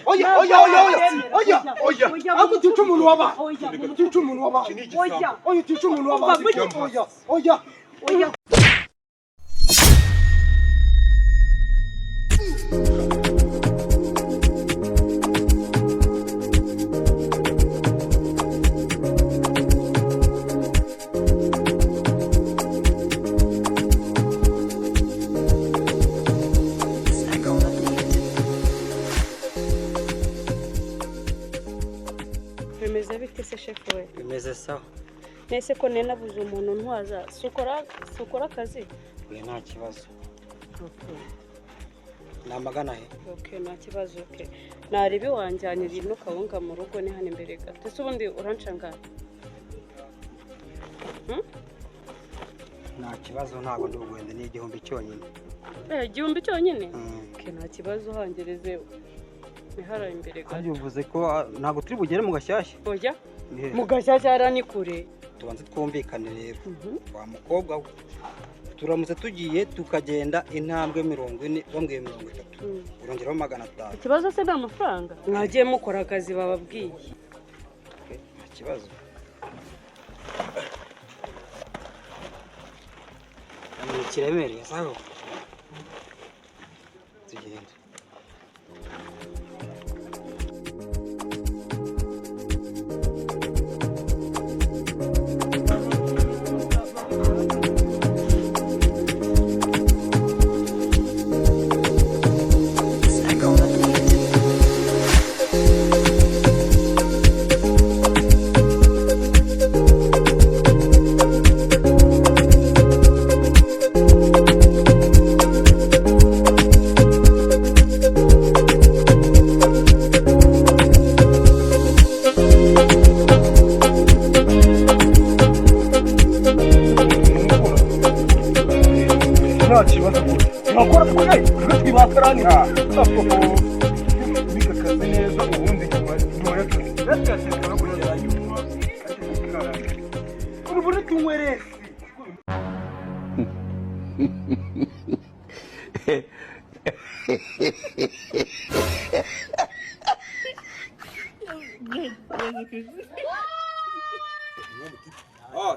oya ako tuca umuntu waba tuca umuntu waba oya tuca umuntu waba oya bimeze bite se chef we? Bimeze sawa. Nese ko nenabuze umuntu ntwaza sukora akazi? Oya nta kibazo. Okay. Namagana he? Okay, nta kibazo okay. Naribi wanjyanira ino kawunga mu rugo ni hano imbere gato. Ese ubundi urancangana? Nta kibazo ntago ndugwende ni igihumbi cyonyine. Igihumbi cyonyine? Okay, nta kibazo hangereze. Nihara imbere gato. Kandi uvuze ko ntago turi bugere mu gashyashya. Oya. Mu gashyashya arani kure. Tubanze twumvikane rero. Wa mukobwa we. Turamutse tugiye tukagenda intambwe 40 bambwiye 30. Urongeraho 500. Ikibazo se nta mafaranga? Mwagiye mukora akazi bababwiye. Okay, nta kibazo. Ni kiremereye sawa. Tugende.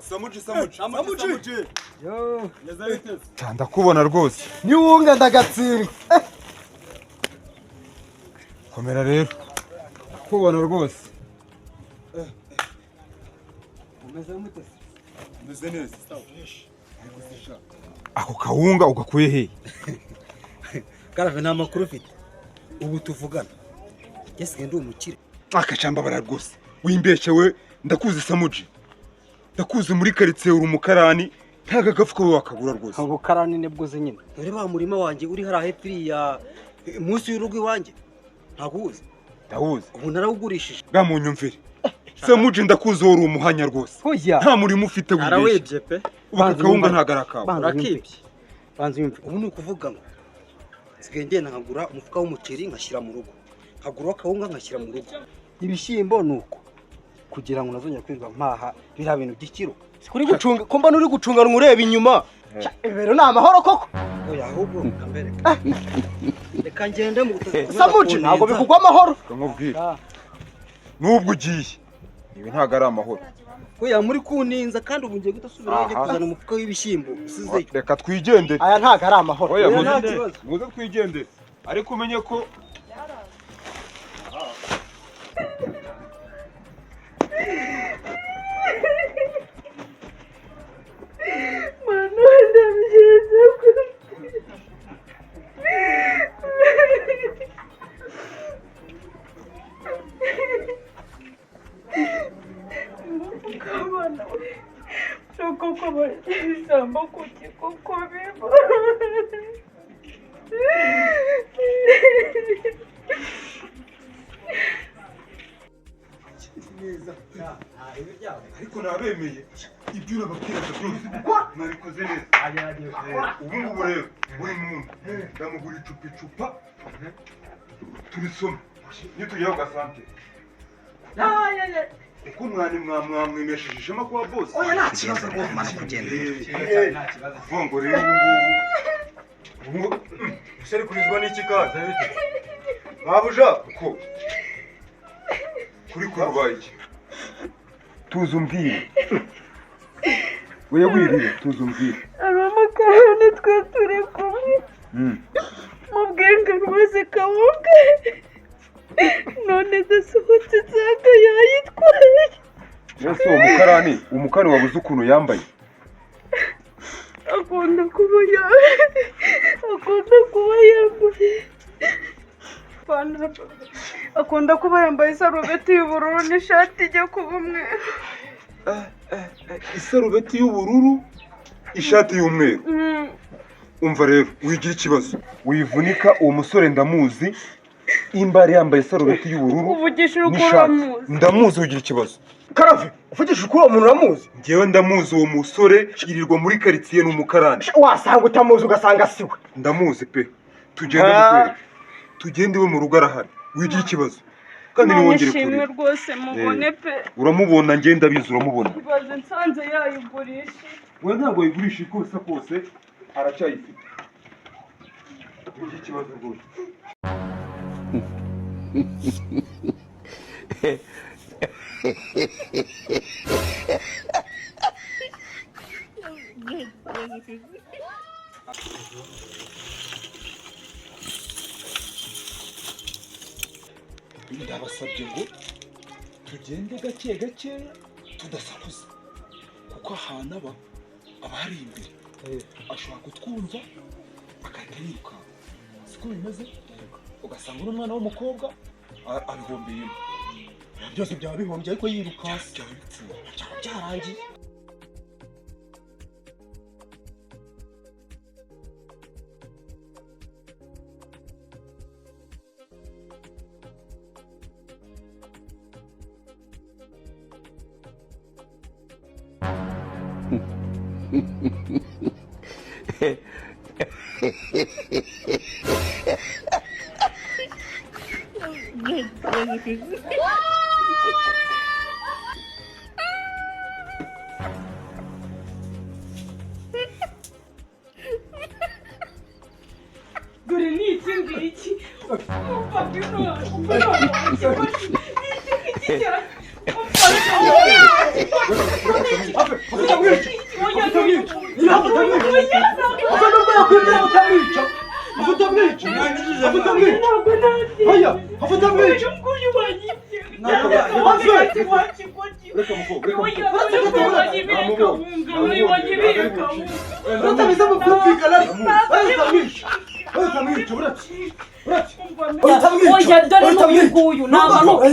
Samuji. Yo, ndakubona rwose. Ni wunga ndagatsindwa. Komera rero. Ndakubona rwose. Umeze neza. Ako kawunga ugakuye he? Karave nta makuru ufite. Ubu tuvugana. Yese ndi umukire. Akacamba bara rwose. Wimbeshewe ndakuzi Samuji. Ndakuzi muri karitsiye uri umukarani ntaga gafuka we wakagura rwose. Abo karani nebwo ze nyine. Dore ba murima wanje uri hara hepfiri ya munsi y'urugo iwanje. Ntaguzi. Ndahuzi. Ubu narawugurishije. Gamunyumvire. Samuji ndakuzi uri umuhanya rwose. Nta murimo ufite wibeshye. Arawebye pe. Ubu kawunga ntagarakawe. Barakibye. Banze yumve. Ubu ni ukuvuga ngo sigende nkagura umufuka w'umuceri nkashira mu rugo. Nkagura kawunga nkashira mu rugo. Ibishyimbo nuko kugira ngo nazongera kwirwa mpaha bira bintu by'ikiro. Sikuri gucunga komba nuri gucungana ureba inyuma. Ibero na amahoro koko. Oya ahubwo kambere. Reka ngende mu gutaka. Samuji ntago bikugwa amahoro. Kamubwira. Nubwo ugiye. Ibi ntago ari amahoro. Oya muri kuninza kandi ubu ngiye gutasubira njye kuzana umufuka w'ibishyimbo usize. Reka twigendere. Aya ntago ari amahoro. Oya muze twigendere. Ariko umenye ko ariko nabemeye ibyo urababwira byose nabikoze neza. Ubu ngubu rero buri muntu ndamugura icupa turisome nitugera ku gasante. Uko mwamwemesheje ishema kuba bose. Oya nta kibazo rwose mara kugenda. Nta kibazo. Vongo rero ubu ngubu usari kurizwa n'iki kaza bite? Mabuja ko kuri kurubaye iki? Tuzi umbwire. Wewe wirire tuzi umbwire. Abamukarani twe turi kumwe. Mubwenge rwose Kawunga. None dasohotse nsanga yayitwaye. Yesu umukarani wabuze ukuntu yambaye. Akunda kuba yambaye. Akunda kuba yambaye isarubeti y'ubururu n'ishati ijya kuba umweru. Isarubeti y'ubururu, ishati y'umweru. Umva rero, wigira ikibazo. Wivunika uwo musore ndamuzi. Imbare yambaye isarubeti y'ubururu. Uvugisha ukuramuzi. Ndamuzi wigira ikibazo. Karave, uvugisha ukuri umuntu uramuzi? Ngewe ndamuzi uwo musore yirirwa muri quartier n'umukarani. Wasanga utamuzi ugasanga siwe. Ndamuzi pe. Tugende mukwereke. Tugende we mu rugo arahari. Wigira ikibazo. Kandi niwongere kuri. Nishimwe rwose mubone pe. Uramubona ngenda bizi uramubona. Ibaze nsanze yayigurisha. We ntabwo yigurisha ikosa kose aracyayifite. Wigira ikibazo rwose. Ndabasabye ngo tugende gake gake tudasakuza kuko ahantu aba hari imbere ashobora kutwumva agahita yiruka siko bimeze ugasanga n'umwana w'umukobwa abihombeyemo byose byaba bihombye ariko yiruka byaba bipfuye byaba byarangiye. Dore ni iki ngiki. Oya dore n'uyu namanuke.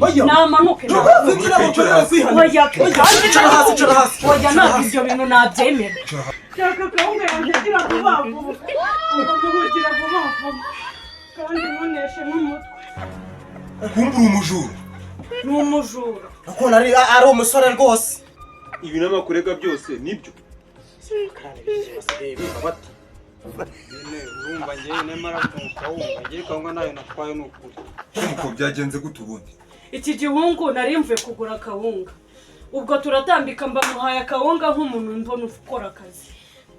Oya ntabwo ibyo bintu nabyemera. Shaka Kawunga yangira vuba vuba. Ukamugira vuba vuba. Kandi ntuneshe n'umutwe. Kumbura umujura. Ni umujura. Akona ari umusore rwose. Ibi n'amakurega byose nibyo. Urumva ngewe nemara Kawunga ngewe Kawunga nayo natwaye n'ukuri. Uko byagenze gute ubundi? Iki gihungu nari mvuye kugura Kawunga. Ubwo turatambika mbamuhaye Kawunga nk'umuntu mbona ukora akazi.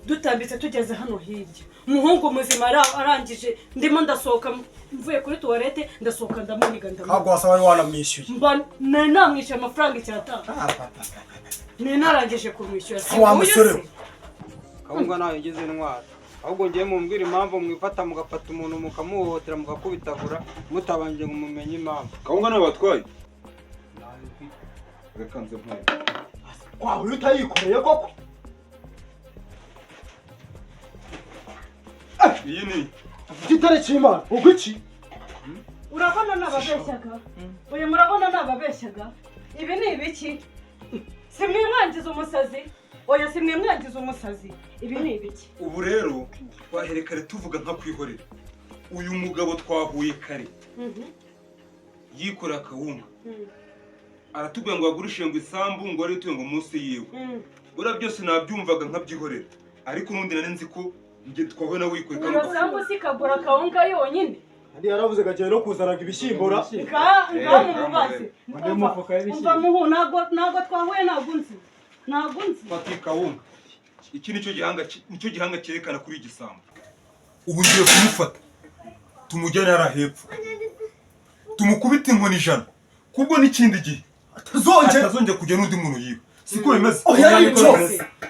Dutambitse tugeze hano hirya. Umuhungu muzima arangije ndimo ndasohoka mvuye kuri toilette ndasohoka ndamuniga Ntabwo wasaba ari wanamwishyuye. Mba namwishyuye amafaranga icyatanga. Ni narangije kumwishyura. Wa musore. Kawunga nayo igeze intwara. Ahubwo ngiye mumbwira impamvu mwifata mugafata umuntu mukamuhohotera mugakubitagura mutabanje ngo mumenye impamvu. Kawunga nawe watwaye? Reka nze mpere. Wawe utayikoreye koko. Iyi ni Gitare cy'Imana. Uguki? Urabona nababeshyaga? Oya murabona nababeshyaga? Ibi ni ibiki? Simwe mwangiza umusazi? Oya simwe mwangiza umusazi? Ibi ni ibiki? ubu rero twaherekare tuvuga nka kwihorera. Uyu mugabo twahuye kare. Yikora Kawunga. Aratubwira ngo agurishe ngo isambu ngo ari tuye ngo munsi yiwe. Ura byose nabyumvaga nkabyihorera. Ariko nundi nari nzi ko nge twawe nawe yikora Kawunga. Uyo sambu sikagura Kawunga yonyine. Andi yaravuze gagiye no kuzanaga ibishyimbo. Mubaze. Umva muhu nago twahuye nagunzi. Nagunzi. Fati Kawunga. Iki nicyo gihanga cyerekana kuri igisambu. Ubu ngiye kumufata. tumujyane hariya hepfo tumukubite inkoni 100 kubwo n'ikindi gihe atazongera kujya n'undi muntu yiba siko bimeze oya nico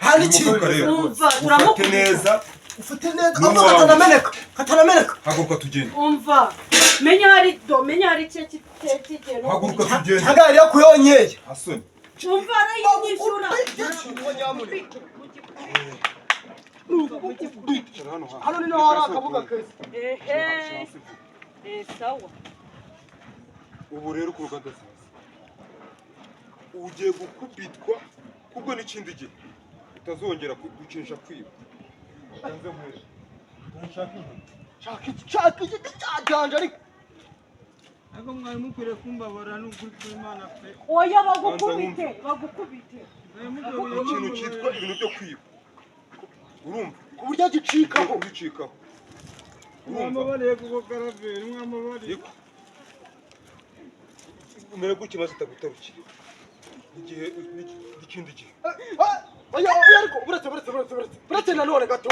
hari ikintu umva turamukubita neza ufite neza katanameneka haguruka tugende umva menya hari cye kitete haguruka tugende hagari kuyonyeye asoni umva arayinyishyura hano ni naho hari akabuga keza sawa ubu rero ku ruganda sasa ugiye gukubitwa kubwo n'ikindi gihe utazongera gucisha kwiba utanze mwere shaka igiti cyajanja ariko ariko mwari mukwiriye kumbabara n'ukuri kw'Imana pe oya bagukubite ikintu cyitwa ibintu byo kwiba urumva ku buryo gicikaho bicikaho mwamabariye kuko karaveri mwamabariye umere gutya maze utagutarukire igihe n'ikindi gihe oya ariko buretse nanone gato